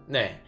네.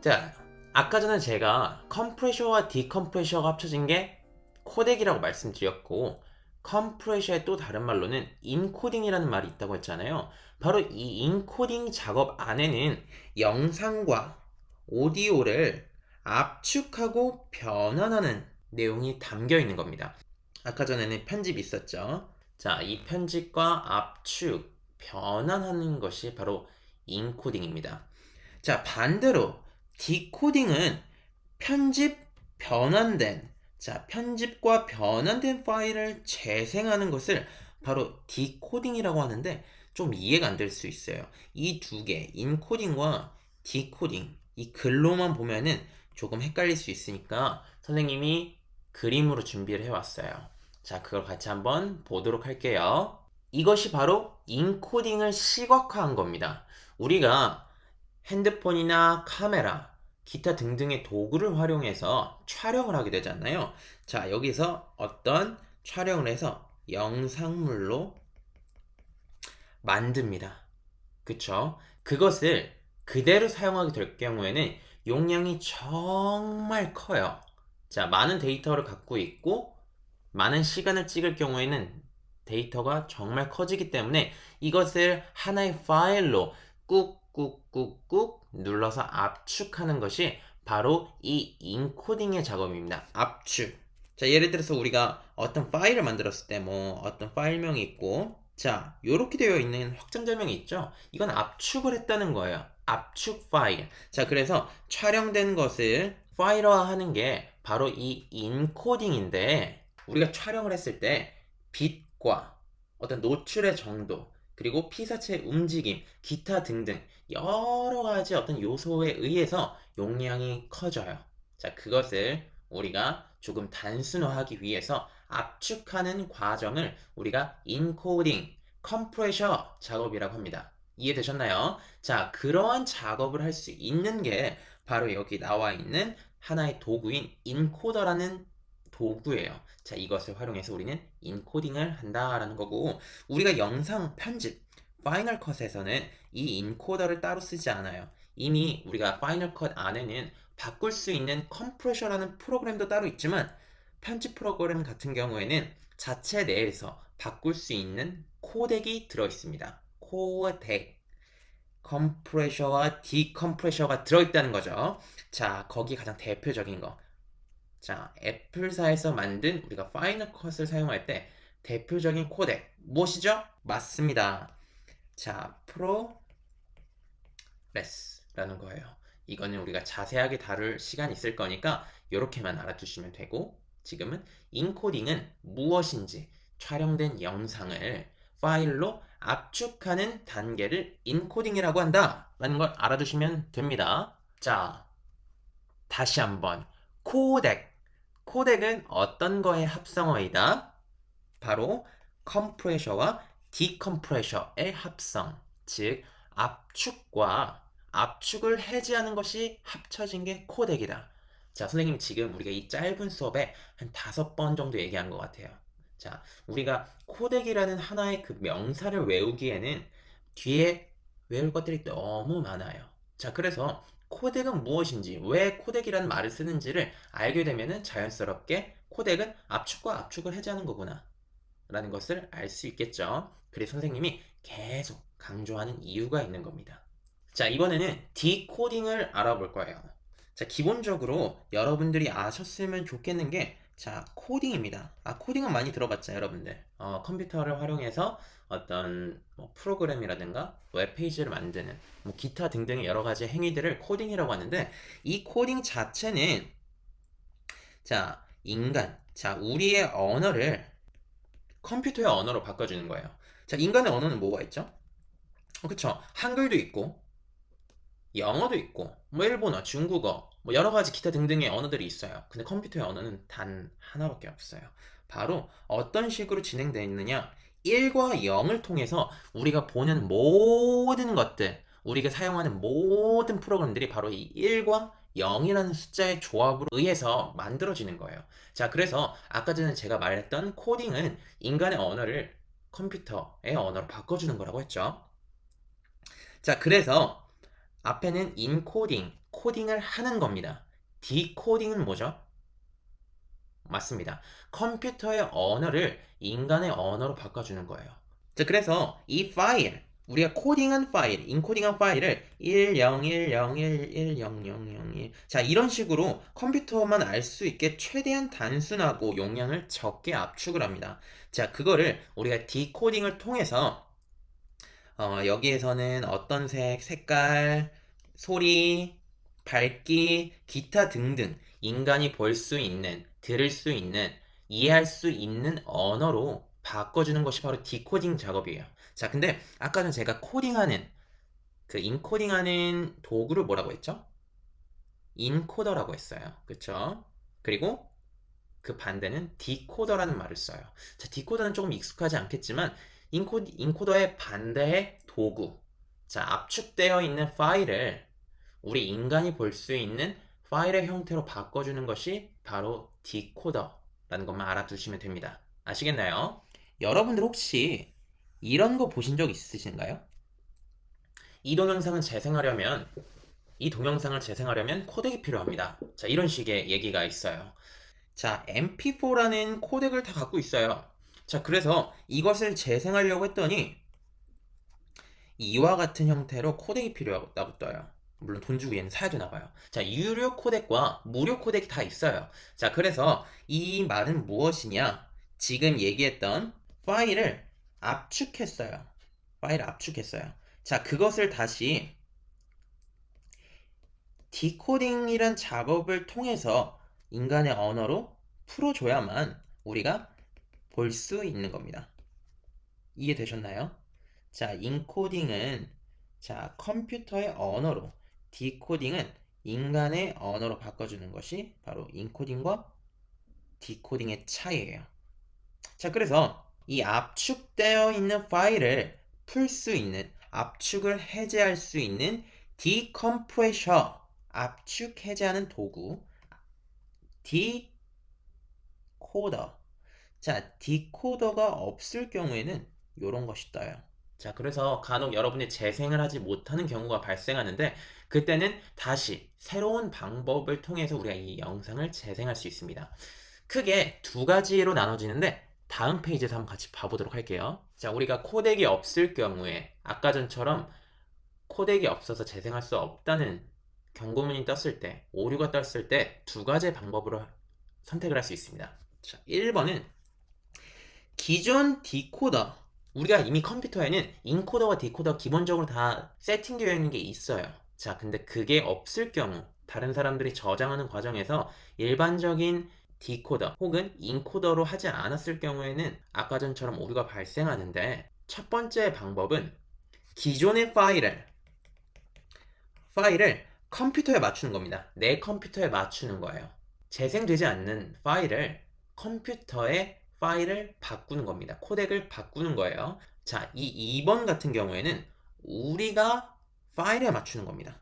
자, 아까 전에 제가 컴프레셔와 디컴프레셔가 합쳐진 게 코덱이라고 말씀드렸고, 컴프레셔의 또 다른 말로는 인코딩이라는 말이 있다고 했잖아요. 바로 이 인코딩 작업 안에는 영상과 오디오를 압축하고 변환하는 내용이 담겨 있는 겁니다. 아까 전에는 편집이 있었죠. 자, 이 편집과 압축, 변환하는 것이 바로 인코딩입니다. 자, 반대로 디코딩은 편집, 변환된, 자, 편집과 변환된 파일을 재생하는 것을 바로 디코딩이라고 하는데, 좀 이해가 안 될 수 있어요. 이 두 개, 인코딩과 디코딩, 이 글로만 보면은 조금 헷갈릴 수 있으니까 선생님이 그림으로 준비를 해왔어요. 자, 그걸 같이 한번 보도록 할게요. 이것이 바로 인코딩을 시각화한 겁니다. 우리가 핸드폰이나 카메라, 기타 등등의 도구를 활용해서 촬영을 하게 되잖아요. 자, 여기서 어떤 촬영을 해서 영상물로 만듭니다. 그쵸? 그것을 그대로 사용하게 될 경우에는 용량이 정말 커요. 자, 많은 데이터를 갖고 있고 많은 시간을 찍을 경우에는 데이터가 정말 커지기 때문에 이것을 하나의 파일로 꾹꾹꾹꾹 눌러서 압축하는 것이 바로 이 인코딩의 작업입니다. 압축. 자, 예를 들어서 우리가 어떤 파일을 만들었을 때 뭐 어떤 파일명이 있고, 자, 요렇게 되어 있는 확장자명이 있죠. 이건 압축을 했다는 거예요. 압축 파일. 자, 그래서 촬영된 것을 파일화하는 게 바로 이 인코딩인데, 우리가 촬영을 했을 때 빛과 어떤 노출의 정도, 그리고 피사체의 움직임, 기타 등등 여러 가지 어떤 요소에 의해서 용량이 커져요. 자, 그것을 우리가 조금 단순화하기 위해서 압축하는 과정을 우리가 인코딩, 컴프레셔 작업이라고 합니다. 이해되셨나요? 자, 그러한 작업을 할 수 있는 게 바로 여기 나와 있는 하나의 도구인 인코더라는 도구예요. 자, 이것을 활용해서 우리는 인코딩을 한다라는 거고, 우리가 영상 편집, 파이널 컷에서는 이 인코더를 따로 쓰지 않아요. 이미 우리가 파이널 컷 안에는 바꿀 수 있는 컴프레셔라는 프로그램도 따로 있지만, 편집 프로그램 같은 경우에는 자체 내에서 바꿀 수 있는 코덱이 들어 있습니다. 코덱. 컴프레셔와 디컴프레셔가 들어있다는 거죠. 자, 거기 가장 대표적인 거. 자, 애플사에서 만든 우리가 파이널 컷을 사용할 때 대표적인 코덱 무엇이죠? 맞습니다. 자, 프로레스라는 거예요. 이거는 우리가 자세하게 다룰 시간이 있을 거니까 이렇게만 알아두시면 되고, 지금은 인코딩은 무엇인지 촬영된 영상을 파일로 압축하는 단계를 인코딩이라고 한다 라는 걸 알아두시면 됩니다. 자, 다시 한번 코덱. 코덱은 어떤 거의 합성어이다? 바로 컴프레셔와 디컴프레셔의 합성, 즉 압축과 압축을 해제하는 것이 합쳐진 게 코덱이다. 자, 선생님 지금 우리가 이 짧은 수업에 한 5번 정도 얘기한 것 같아요. 자, 우리가 코덱이라는 하나의 그 명사를 외우기에는 뒤에 외울 것들이 너무 많아요. 자, 그래서 코덱은 무엇인지, 왜 코덱이라는 말을 쓰는지를 알게 되면은 자연스럽게 코덱은 압축과 압축을 해제하는 거구나 라는 것을 알 수 있겠죠. 그래서 선생님이 계속 강조하는 이유가 있는 겁니다. 자, 이번에는 디코딩을 알아볼 거예요. 자, 기본적으로 여러분들이 아셨으면 좋겠는 게, 자, 코딩입니다. 코딩은 많이 들어봤죠, 여러분들. 컴퓨터를 활용해서 어떤 뭐 프로그램이라든가 웹페이지를 만드는 뭐 기타 등등의 여러 가지 행위들을 코딩이라고 하는데, 이 코딩 자체는, 자, 인간, 자, 우리의 언어를 컴퓨터의 언어로 바꿔주는 거예요. 자, 인간의 언어는 뭐가 있죠? 그쵸. 한글도 있고, 영어도 있고, 뭐 일본어, 중국어, 뭐 여러 가지 기타 등등의 언어들이 있어요. 근데 컴퓨터의 언어는 단 하나밖에 없어요. 바로 어떤 식으로 진행되어 있느냐? 1과 0을 통해서 우리가 보는 모든 것들, 우리가 사용하는 모든 프로그램들이 바로 이 1과 0이라는 숫자의 조합으로 의해서 만들어지는 거예요. 자, 그래서 아까 전에 제가 말했던 코딩은 인간의 언어를 컴퓨터의 언어로 바꿔주는 거라고 했죠. 자, 그래서 앞에는 인코딩, 코딩을 하는 겁니다. 디코딩은 뭐죠? 맞습니다. 컴퓨터의 언어를 인간의 언어로 바꿔주는 거예요. 자, 그래서 이 파일, 우리가 코딩한 파일, 인코딩한 파일을 1010110001 자, 이런 식으로 컴퓨터만 알 수 있게 최대한 단순하고 용량을 적게 압축을 합니다. 자, 그거를 우리가 디코딩을 통해서 여기에서는 어떤 색, 색깔, 소리, 밝기, 기타 등등 인간이 볼 수 있는, 들을 수 있는, 이해할 수 있는 언어로 바꿔주는 것이 바로 디코딩 작업이에요. 자, 근데 아까는 제가 코딩하는, 그 인코딩하는 도구를 뭐라고 했죠? 인코더라고 했어요. 그쵸? 그리고 그 반대는 디코더라는 말을 써요. 자, 디코더는 조금 익숙하지 않겠지만 인코더의 반대의 도구. 자, 압축되어 있는 파일을 우리 인간이 볼 수 있는 파일의 형태로 바꿔주는 것이 바로 디코더라는 것만 알아두시면 됩니다. 아시겠나요? 여러분들 혹시 이런 거 보신 적 있으신가요? 이 동영상을 재생하려면 이 동영상을 재생하려면 코덱이 필요합니다. 자, 이런 식의 얘기가 있어요. 자, mp4라는 코덱을 다 갖고 있어요. 자, 그래서 이것을 재생하려고 했더니 이와 같은 형태로 코덱이 필요하다고 떠요. 물론 돈 주고 얘는 사야 되나 봐요. 자, 유료 코덱과 무료 코덱이 다 있어요. 자, 그래서 이 말은 무엇이냐? 지금 얘기했던 파일을 압축했어요. 파일을 압축했어요. 자, 그것을 다시 디코딩이란 작업을 통해서 인간의 언어로 풀어줘야만 우리가 볼 수 있는 겁니다. 이해되셨나요? 자, 인코딩은 자, 컴퓨터의 언어로, 디코딩은 인간의 언어로 바꿔주는 것이 바로 인코딩과 디코딩의 차이예요. 자, 그래서 이 압축되어 있는 파일을 풀 수 있는, 압축을 해제할 수 있는 디컴프레셔, 압축 해제하는 도구, 디코더. 자, 디코더가 없을 경우에는 이런 것이 떠요. 자, 그래서 간혹 여러분이 재생을 하지 못하는 경우가 발생하는데 그때는 다시 새로운 방법을 통해서 우리가 이 영상을 재생할 수 있습니다. 크게 두 가지로 나눠지는데 다음 페이지에서 한번 같이 봐보도록 할게요. 자, 우리가 코덱이 없을 경우에 아까 전처럼 코덱이 없어서 재생할 수 없다는 경고문이 떴을 때, 오류가 떴을 때 두 가지 방법으로 선택을 할 수 있습니다. 자, 1번은 기존 디코더. 우리가 이미 컴퓨터에는 인코더와 디코더 기본적으로 다 세팅되어 있는 게 있어요. 자, 근데 그게 없을 경우 다른 사람들이 저장하는 과정에서 일반적인 디코더 혹은 인코더로 하지 않았을 경우에는 아까 전처럼 오류가 발생하는데 첫 번째 방법은 기존의 파일을 컴퓨터에 맞추는 겁니다. 내 컴퓨터에 맞추는 거예요. 재생되지 않는 파일을 컴퓨터에 파일을 바꾸는 겁니다. 코덱을 바꾸는 거예요. 자, 이 2번 같은 경우에는 우리가 파일에 맞추는 겁니다.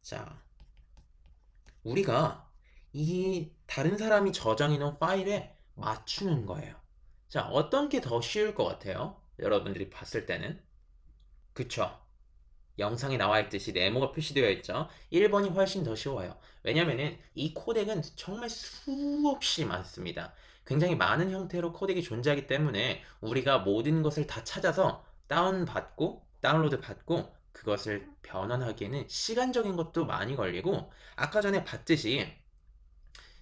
자, 우리가 이 다른 사람이 저장해 놓은 파일에 맞추는 거예요. 자, 어떤 게 더 쉬울 것 같아요? 여러분들이 봤을 때는. 그쵸? 영상에 나와 있듯이 네모가 표시되어 있죠. 1번이 훨씬 더 쉬워요. 왜냐면은 이 코덱은 정말 수없이 많습니다. 굉장히 많은 형태로 코덱이 존재하기 때문에 우리가 모든 것을 다 찾아서 다운로드 받고 그것을 변환하기에는 시간적인 것도 많이 걸리고 아까 전에 봤듯이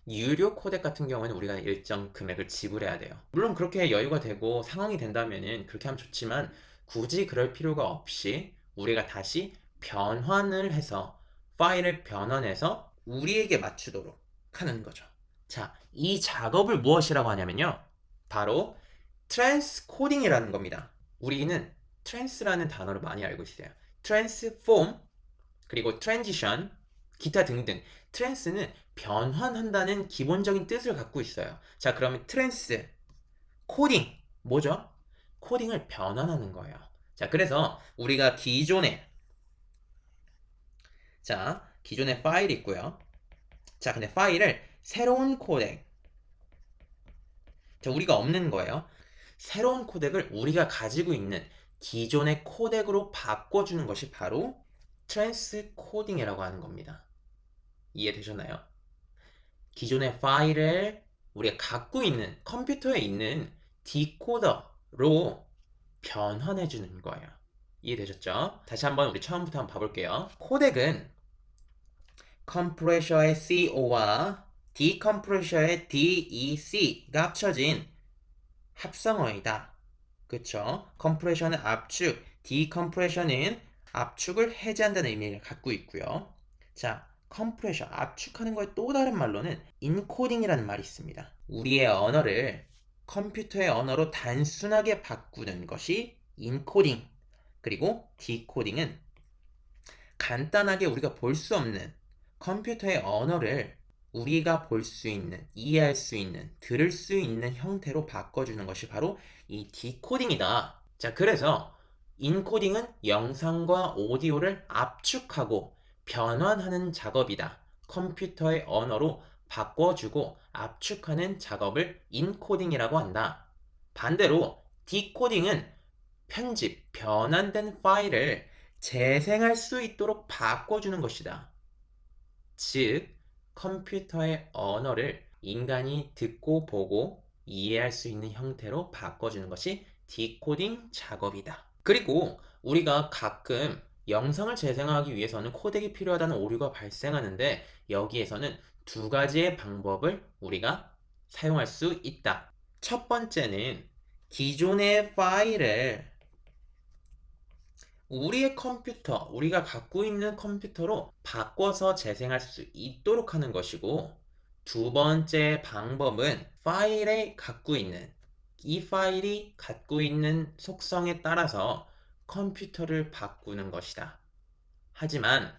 유료 코덱 같은 경우에는 우리가 일정 금액을 지불해야 돼요. 물론 그렇게 여유가 되고 상황이 된다면은 그렇게 하면 좋지만 굳이 그럴 필요가 없이 우리가 다시 변환을 해서 파일을 변환해서 우리에게 맞추도록 하는 거죠. 자, 이 작업을 무엇이라고 하냐면요. 바로 트랜스코딩이라는 겁니다. 우리는 트랜스라는 단어를 많이 알고 있어요. 트랜스폼, 그리고 트랜지션, 기타 등등. 트랜스는 변환한다는 기본적인 뜻을 갖고 있어요. 자, 그러면 트랜스, 코딩, 뭐죠? 코딩을 변환하는 거예요. 자, 그래서 우리가 기존에 자, 기존의 파일이 있고요. 자, 근데 파일을 새로운 코덱, 자, 우리가 없는 거예요. 새로운 코덱을 우리가 가지고 있는 기존의 코덱으로 바꿔주는 것이 바로 트랜스코딩이라고 하는 겁니다. 이해되셨나요? 기존의 파일을 우리가 갖고 있는 컴퓨터에 있는 디코더로 변환해주는 거예요. 이해되셨죠? 다시 한번 우리 처음부터 한번 봐볼게요. 코덱은 컴프레셔의 CO와 디컴프레셔의 DEC가 합쳐진 합성어이다. 그쵸? 컴프레셔는 압축, 디컴프레셔는 압축을 해제한다는 의미를 갖고 있고요. 자, 컴프레셔, 압축하는 거의 또 다른 말로는 인코딩이라는 말이 있습니다. 우리의 언어를 컴퓨터의 언어로 단순하게 바꾸는 것이 인코딩. 그리고 디코딩은 간단하게 우리가 볼 수 없는 컴퓨터의 언어를 우리가 볼 수 있는, 이해할 수 있는, 들을 수 있는 형태로 바꿔주는 것이 바로 이 디코딩이다. 자, 그래서 인코딩은 영상과 오디오를 압축하고 변환하는 작업이다. 컴퓨터의 언어로 바꿔주고 압축하는 작업을 인코딩이라고 한다. 반대로 디코딩은 편집, 변환된 파일을 재생할 수 있도록 바꿔주는 것이다. 즉, 컴퓨터의 언어를 인간이 듣고 보고 이해할 수 있는 형태로 바꿔주는 것이 디코딩 작업이다. 그리고 우리가 가끔 영상을 재생하기 위해서는 코덱이 필요하다는 오류가 발생하는데 여기에서는 두 가지의 방법을 우리가 사용할 수 있다. 첫 번째는 기존의 파일을 우리의 컴퓨터, 우리가 갖고 있는 컴퓨터로 바꿔서 재생할 수 있도록 하는 것이고, 두 번째 방법은 이 파일이 갖고 있는 속성에 따라서 컴퓨터를 바꾸는 것이다. 하지만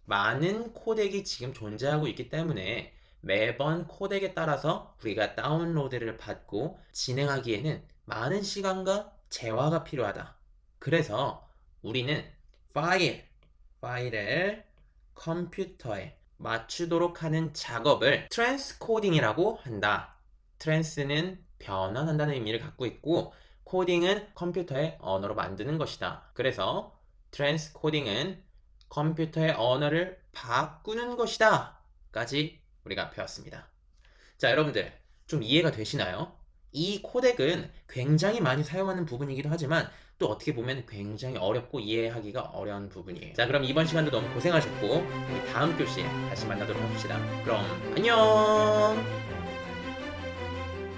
많은 코덱이 지금 존재하고 있기 때문에 매번 코덱에 따라서 우리가 다운로드를 받고 진행하기에는 많은 시간과 재화가 필요하다. 그래서 우리는 파일을 컴퓨터에 맞추도록 하는 작업을 트랜스코딩이라고 한다. 트랜스는 변환한다는 의미를 갖고 있고 코딩은 컴퓨터의 언어로 만드는 것이다. 그래서 트랜스코딩은 컴퓨터의 언어를 바꾸는 것이다 까지 우리가 배웠습니다. 자, 여러분들 좀 이해가 되시나요? 이 코덱은 굉장히 많이 사용하는 부분이기도 하지만 또 어떻게 보면 굉장히 어렵고 이해하기가 어려운 부분이에요. 자, 그럼 이번 시간도 너무 고생하셨고 우리 다음 교시에 다시 만나도록 합시다. 그럼 안녕.